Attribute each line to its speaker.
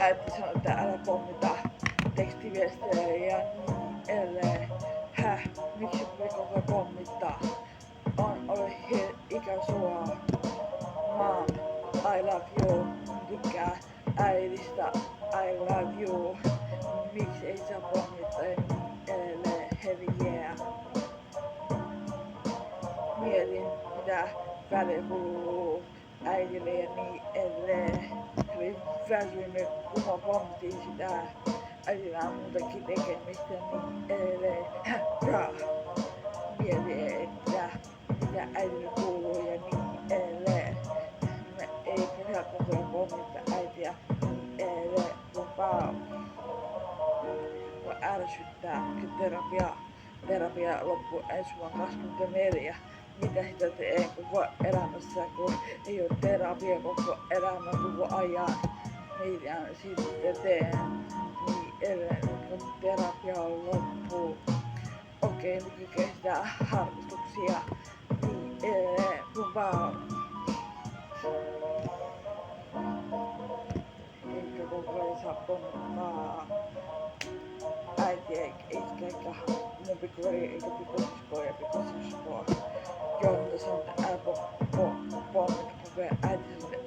Speaker 1: äiti sanoi, että älä pommita tekstiviestejä ja niin edelleen. Miksi koko pommittaa? On ollut ikä sua. Mom, I love you. Tykkää äidistä, I love you. Miksi ei saa pommittaa ja niin edelleen. Hell yeah. Mietin, mitä välillä kuuluu äidille ja niin edelleen. Se oli väsynyt, kun mä pommitin sitä. Äidillä on muutakin tekemistä ja niin edelleen. Mietin, että mitä äidille kuuluu ja niin edelleen. Me ei pidä koko pommita äitiä niin edelleen. Mua ärsyttää, kun terapia loppuu ensi vuonna 2024. Mitä sitä teen koko elämässä, kun ei ole terapia koko elämä koko ajan. Mitä sitten teen niin edelleen, kun terapia on loppu. Okei, nyt kestää harrastuksia niin edelleen, kun vaan. Eikä koko ei saa pommittaa äiti eikä mun pikkuveri eikä pikkusiskoa ja pikkusiskoa. Jotta sanoo, että älä pommita koko ajan. Äiti sanoo,